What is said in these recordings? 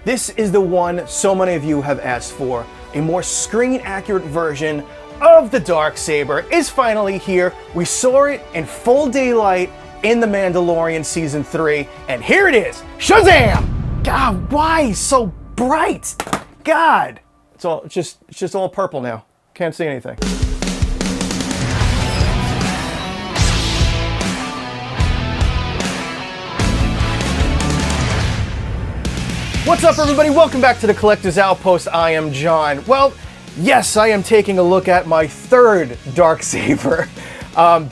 This is the one so many of you have asked for. A more screen-accurate version of the Darksaber is finally here. We saw it in full daylight in The Mandalorian Season 3, and here it is! Shazam! God, why so bright? God! It's just all purple now. Can't see anything. What's up, everybody? Welcome back to the Collector's Outpost. I am John. Well, yes, I am taking a look at my third Darksaber.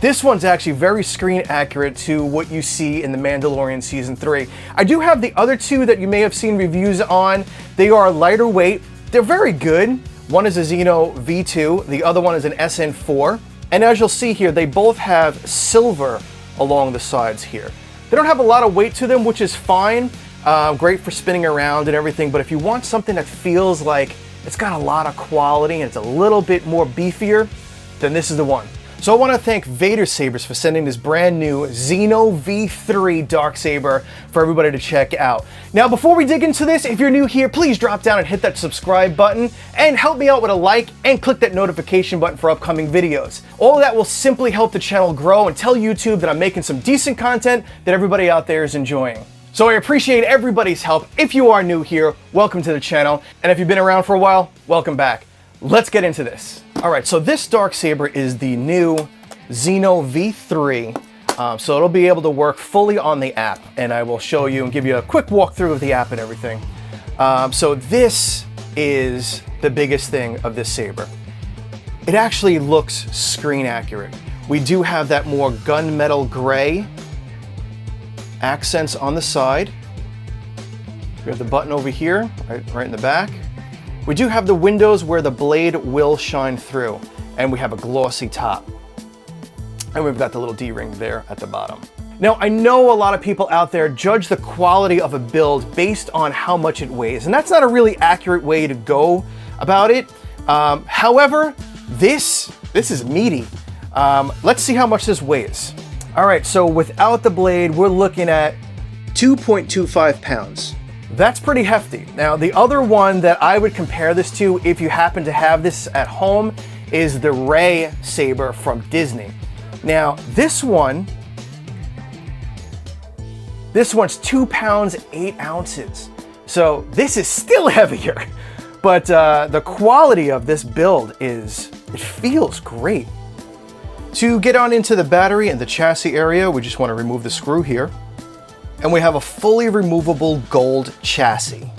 This one's actually very screen accurate to what you see in The Mandalorian Season 3. I do have the other two that you may have seen reviews on. They are lighter weight. They're very good. One is a XENO V2, the other one is an SN4. And as you'll see here, they both have silver along the sides here. They don't have a lot of weight to them, which is fine. Great for spinning around and everything, but if you want something that feels like it's got a lot of quality and it's a little bit more beefier, then this is the one. So I want to thank Vaders Sabers for sending this brand new XENO V3 Darksaber for everybody to check out. Now, before we dig into this, if you're new here, please drop down and hit that subscribe button and help me out with a like and click that notification button for upcoming videos. All of that will simply help the channel grow and tell YouTube that I'm making some decent content that everybody out there is enjoying. So I appreciate everybody's help. If you are new here, welcome to the channel. And if you've been around for a while, welcome back. Let's get into this. All right, so this Darksaber is the new XENO V3. So it'll be able to work fully on the app, and I will show you and give you a quick walkthrough of the app and everything. So this is the biggest thing of this saber. It actually looks screen accurate. We do have that more gunmetal gray accents on the side. We have the button over here, right in the back. We do have the windows where the blade will shine through, and we have a glossy top. And we've got the little D-ring there at the bottom. Now, I know a lot of people out there judge the quality of a build based on how much it weighs, and that's not a really accurate way to go about it. However, this is meaty. Let's see how much this weighs. All right, so without the blade, we're looking at 2.25 pounds. That's pretty hefty. Now, the other one that I would compare this to, if you happen to have this at home, is the Rey saber from Disney. Now, this one's 2 pounds, 8 ounces. So this is still heavier, but the quality of this build it feels great. To get on into the battery and the chassis area, we just want to remove the screw here. And we have a fully removable gold chassis.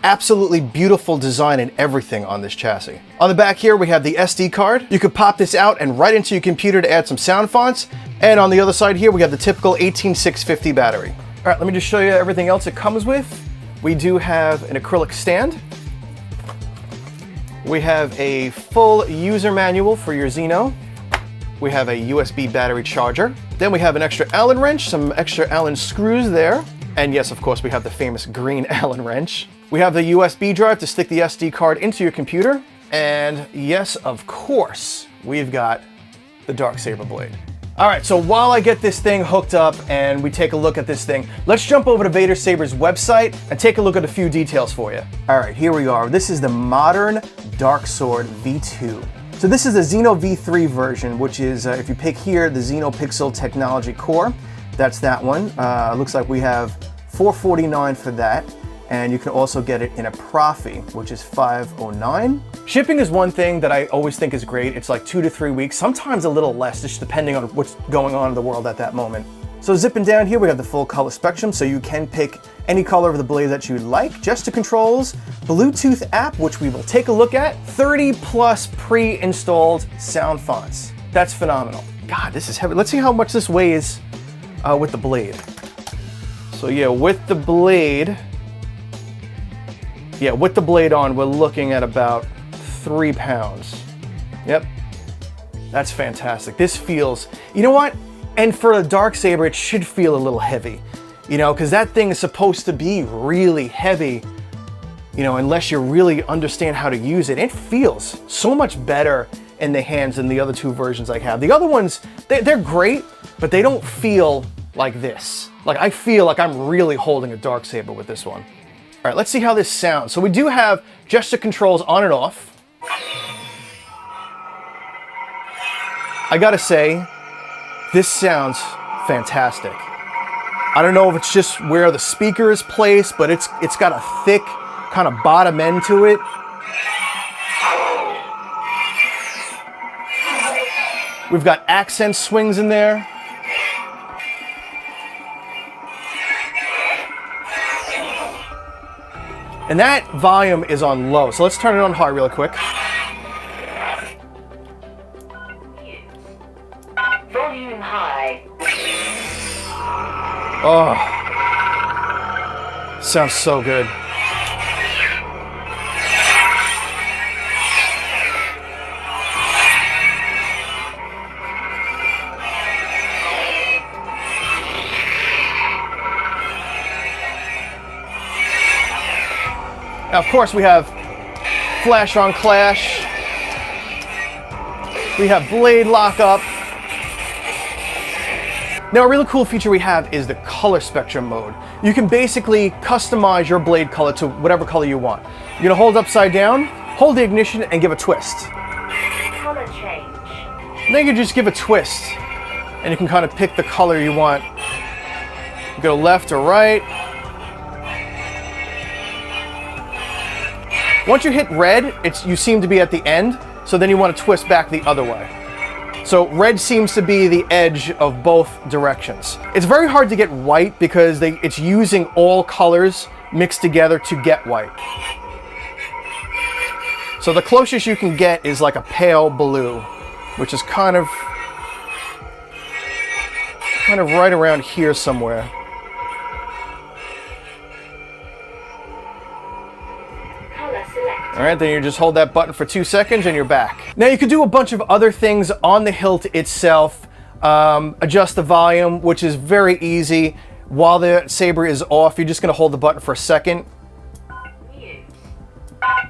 Absolutely beautiful design and everything on this chassis. On the back here, we have the SD card. You could pop this out and right into your computer to add some sound fonts. And on the other side here, we have the typical 18650 battery. All right, let me just show you everything else it comes with. We do have an acrylic stand. We have a full user manual for your XENO. We have a USB battery charger. Then we have an extra Allen wrench, some extra Allen screws there. And yes, of course, we have the famous green Allen wrench. We have the USB drive to stick the SD card into your computer. And yes, of course, we've got the Darksaber blade. All right, so while I get this thing hooked up and we take a look at this thing, let's jump over to Vaders Sabers website and take a look at a few details for you. All right, here we are. This is the modern Darksword V2. So this is the XENO V3 version, which is, if you pick here, the XENO Pixel Technology Core. That's that one. Looks like we have $449 for that. And you can also get it in a Profi, which is $509. Shipping is one thing that I always think is great. It's like 2 to 3 weeks, sometimes a little less, just depending on what's going on in the world at that moment. So zipping down here, we have the full color spectrum, so you can pick any color of the blade that you'd like. Gesture controls, Bluetooth app, which we will take a look at, 30 plus pre-installed sound fonts. That's phenomenal. God, this is heavy. Let's see how much this weighs with the blade. So yeah, with the blade on, we're looking at about 3 pounds. Yep, that's fantastic. This feels, you know what? And for a Darksaber, it should feel a little heavy, you know, because that thing is supposed to be really heavy, you know, unless you really understand how to use it. It feels so much better in the hands than the other two versions I have. The other ones, they're great, but they don't feel like this. Like, I feel like I'm really holding a Darksaber with this one. right, let's see how this sounds. So we do have gesture controls on and off. I gotta say, this sounds fantastic. I don't know if it's just where the speaker is placed, but it's got a thick kind of bottom end to it. We've got accent swings in there. And that volume is on low. So let's turn it on high real quick. Volume high. Oh, sounds so good. Now, of course, we have flash on clash. We have blade lockup. Now, a really cool feature we have is the color spectrum mode. You can basically customize your blade color to whatever color you want. You're gonna hold upside down, hold the ignition, and give a twist. Color change. And then you just give a twist, and you can kind of pick the color you want. You go left or right. Once you hit red, you seem to be at the end, so then you want to twist back the other way. So red seems to be the edge of both directions. It's very hard to get white because it's using all colors mixed together to get white. So the closest you can get is like a pale blue, which is kind of right around here somewhere. All right, then you just hold that button for 2 seconds and you're back. Now you can do a bunch of other things on the hilt itself. Adjust the volume, which is very easy. While the saber is off, you're just gonna hold the button for a second.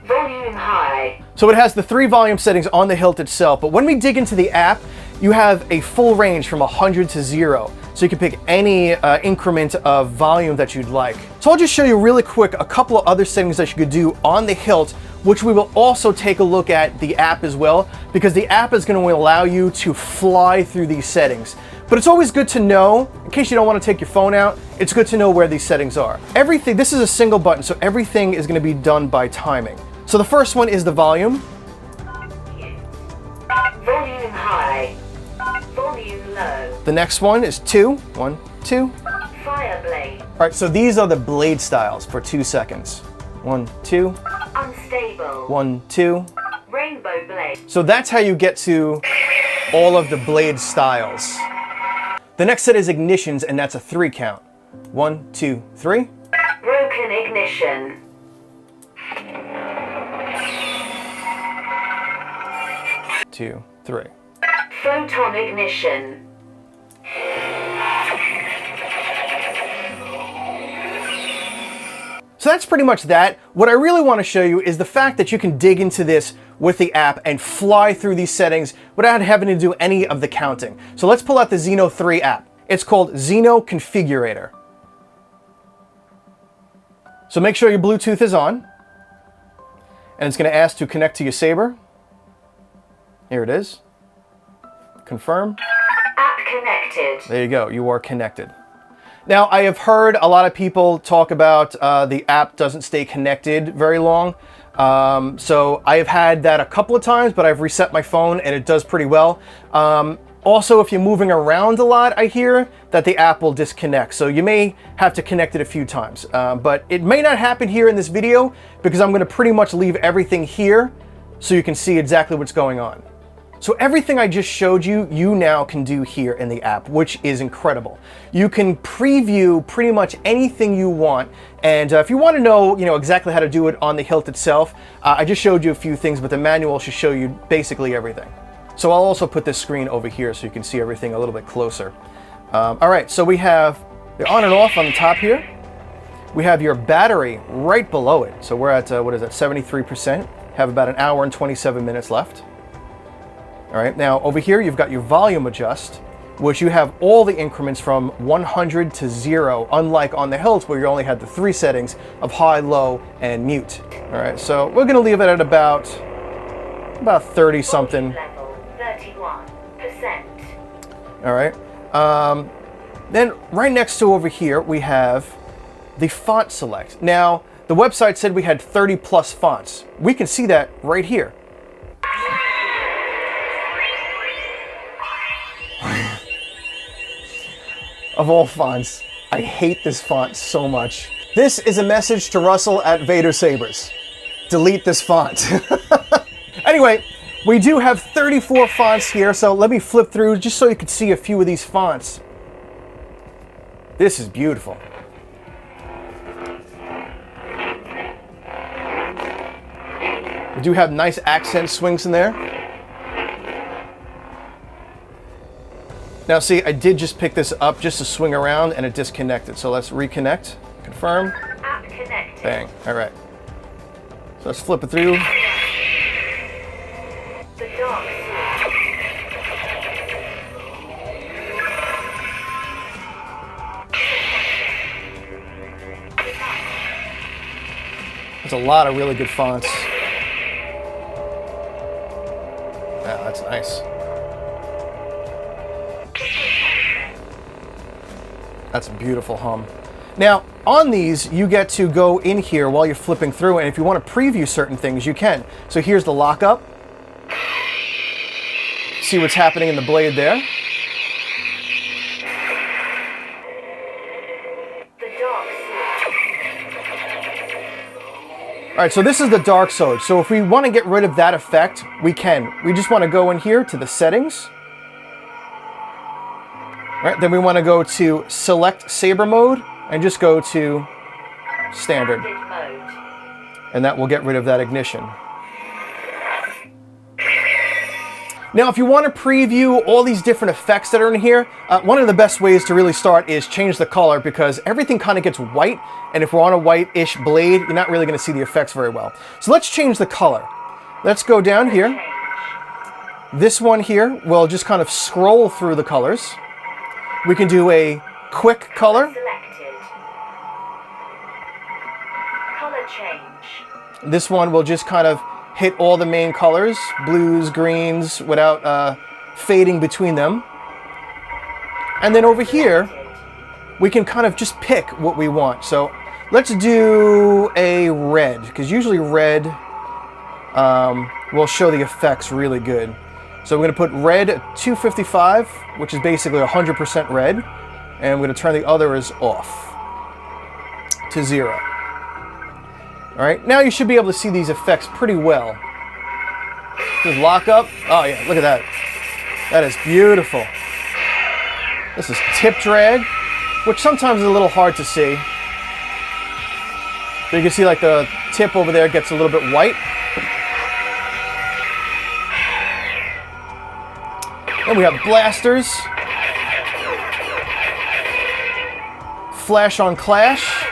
Volume high. So it has the 3 volume settings on the hilt itself, but when we dig into the app, you have a full range from 100 to 0. So you can pick any increment of volume that you'd like. So I'll just show you really quick a couple of other settings that you could do on the hilt, which we will also take a look at the app as well, because the app is going to allow you to fly through these settings. But it's always good to know, in case you don't want to take your phone out, it's good to know where these settings are. Everything, this is a single button, so everything is going to be done by timing. So the first one is the volume. Volume high. Volume low. The next one is 2. 1, 2. Fire blade. All right, so these are the blade styles for 2 seconds. 1, 2. Unstable. 1, 2. Rainbow blade. So that's how you get to all of the blade styles. The next set is ignitions, and that's a 3 count. 1, 2, 3. Broken ignition. 2, 3. Photon ignition. So that's pretty much that. What I really want to show you is the fact that you can dig into this with the app and fly through these settings without having to do any of the counting. So let's pull out the XENO 3 app. It's called XENO Configurator. So make sure your Bluetooth is on. And it's going to ask to connect to your saber. Here it is. Confirm. App connected. There you go. You are connected. Now, I have heard a lot of people talk about the app doesn't stay connected very long. So I have had that a couple of times, but I've reset my phone and it does pretty well. Also, if you're moving around a lot, I hear that the app will disconnect. So you may have to connect it a few times. But it may not happen here in this video because I'm going to pretty much leave everything here so you can see exactly what's going on. So everything I just showed you, you now can do here in the app, which is incredible. You can preview pretty much anything you want. And if you want to know, exactly how to do it on the hilt itself, I just showed you a few things, but the manual should show you basically everything. So I'll also put this screen over here so you can see everything a little bit closer. All right, so we have the on and off on the top here. We have your battery right below it. So we're at, 73%. Have about an hour and 27 minutes left. All right, now over here, you've got your volume adjust. which you have all the increments from 100 to 0, unlike on the Hilt where you only had the 3 settings of high, low, and mute. All right, so we're gonna leave it at about 30 something. Level 31%. All right. Then right next to over here, we have the font select. Now, the website said we had 30 plus fonts. We can see that right here. Of all fonts, I hate this font so much. This is a message to Russell at Vaders Sabers. Delete this font. Anyway, we do have 34 fonts here, so let me flip through just so you can see a few of these fonts. This is beautiful. We do have nice accent swings in there. Now see, I did just pick this up just to swing around and it disconnected. So let's reconnect, confirm. App connected. Bang, all right. So let's flip it through. The dark There's a lot of really good fonts. Yeah, that's nice. That's a beautiful hum. Now, on these, you get to go in here while you're flipping through, and if you want to preview certain things, you can. So here's the lockup. See what's happening in the blade there. The dark All right, so this is the dark sword. So if we want to get rid of that effect, we can. We just want to go in here to the settings. All right, then we want to go to select saber mode and just go to standard. mode. And that will get rid of that ignition. Now, if you want to preview all these different effects that are in here, one of the best ways to really start is change the color, because everything kind of gets white, and if we're on a white-ish blade, you're not really going to see the effects very well. So let's change the color. Let's go down here. This one here will just kind of scroll through the colors. We can do a quick color. Selected. Color change. This one will just kind of hit all the main colors, blues, greens, without fading between them. And then over here, we can kind of just pick what we want. So let's do a red, because usually red will show the effects really good. So we're going to put red at 255, which is basically 100% red. And we're going to turn the others off to 0. All right, now you should be able to see these effects pretty well. Just lock up. Oh yeah, look at that. That is beautiful. This is tip drag, which sometimes is a little hard to see. So you can see like the tip over there gets a little bit white. Then we have blasters. Flash on clash.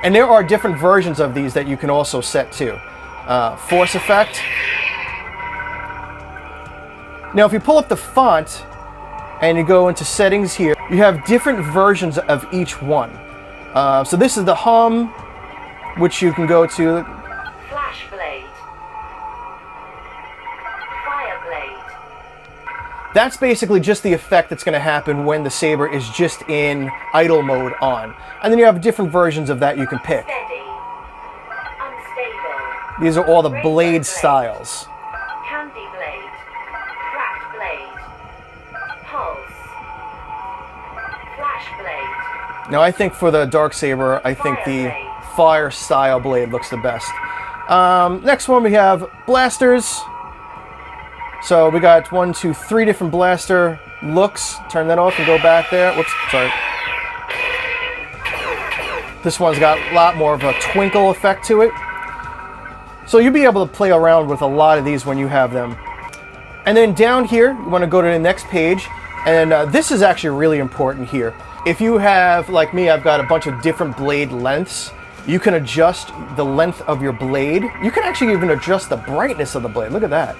And there are different versions of these that you can also set too. Force effect. Now if you pull up the font and you go into settings here, you have different versions of each one. So this is the hum, which you can go to. Flash blade. Fire blade. That's basically just the effect that's going to happen when the saber is just in idle mode on. And then you have different versions of that you can pick. Steady. Unstable. These are all the blade styles. Candy blade. Cracked blade. Pulse. Flash blade. Now I think for the Darksaber, I think the fire style blade looks the best. Next one we have blasters. So we got 1, 2, 3 different blaster looks. Turn that off and go back there. Whoops, sorry. This one's got a lot more of a twinkle effect to it. So you'll be able to play around with a lot of these when you have them. And then down here, you want to go to the next page. And this is actually really important here. If you have, like me, I've got a bunch of different blade lengths. You can adjust the length of your blade. You can actually even adjust the brightness of the blade. Look at that.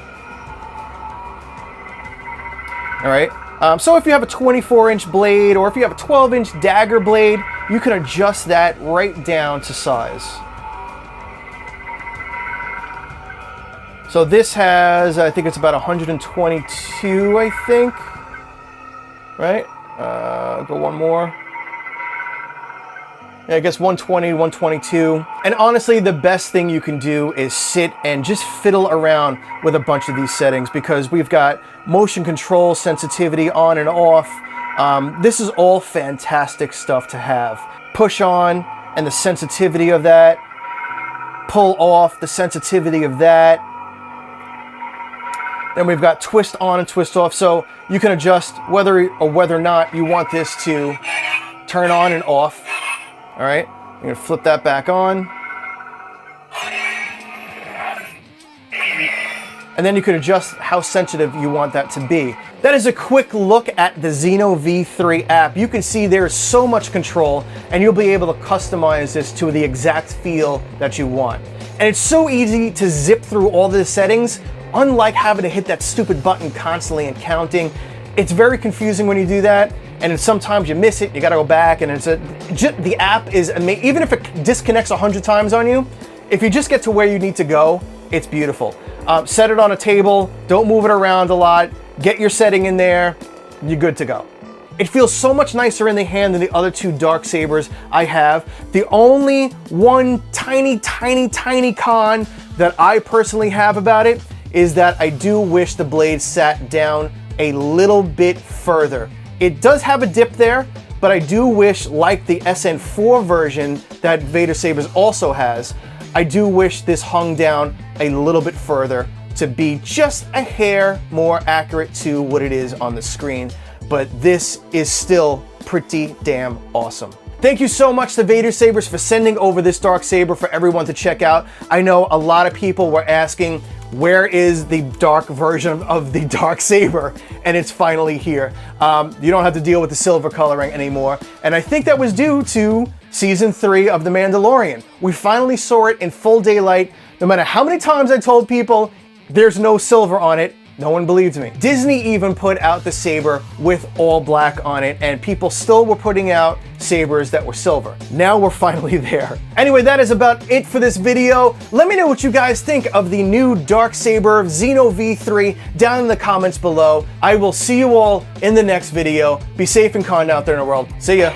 All right. So if you have a 24-inch blade or if you have a 12-inch dagger blade, you can adjust that right down to size. So this has, I think it's about 122, I think. Right? Go one more. Yeah, I guess 120, 122. And honestly, the best thing you can do is sit and just fiddle around with a bunch of these settings because we've got motion control, sensitivity on and off. This is all fantastic stuff to have. Push on and the sensitivity of that. Pull off, the sensitivity of that. Then we've got twist on and twist off. So you can adjust whether or not you want this to turn on and off. All right, I'm gonna flip that back on. And then you can adjust how sensitive you want that to be. That is a quick look at the XENO V3 app. You can see there's so much control and you'll be able to customize this to the exact feel that you want. And it's so easy to zip through all the settings, unlike having to hit that stupid button constantly and counting. It's very confusing when you do that. And then sometimes you miss it, you gotta go back, and the app is amazing. Even if it disconnects 100 times on you, if you just get to where you need to go, it's beautiful. Set it on a table, don't move it around a lot, get your setting in there, you're good to go. It feels so much nicer in the hand than the other two Darksabers I have. The only one tiny con that I personally have about it is that I do wish the blade sat down a little bit further. It does have a dip there, but I do wish, like the SN4 version that Vaders Sabers also has, I do wish this hung down a little bit further to be just a hair more accurate to what it is on the screen. But this is still pretty damn awesome. Thank you so much to Vaders Sabers for sending over this Darksaber for everyone to check out. I know a lot of people were asking, where is the dark version of the Darksaber? And it's finally here. You don't have to deal with the silver coloring anymore. And I think that was due to season 3 of The Mandalorian. We finally saw it in full daylight. No matter how many times I told people there's no silver on it, no one believed me. Disney even put out the saber with all black on it, and people still were putting out sabers that were silver. Now we're finally there. Anyway, that is about it for this video. Let me know what you guys think of the new Darksaber XENO V3 down in the comments below. I will see you all in the next video. Be safe and kind out there in the world. See ya.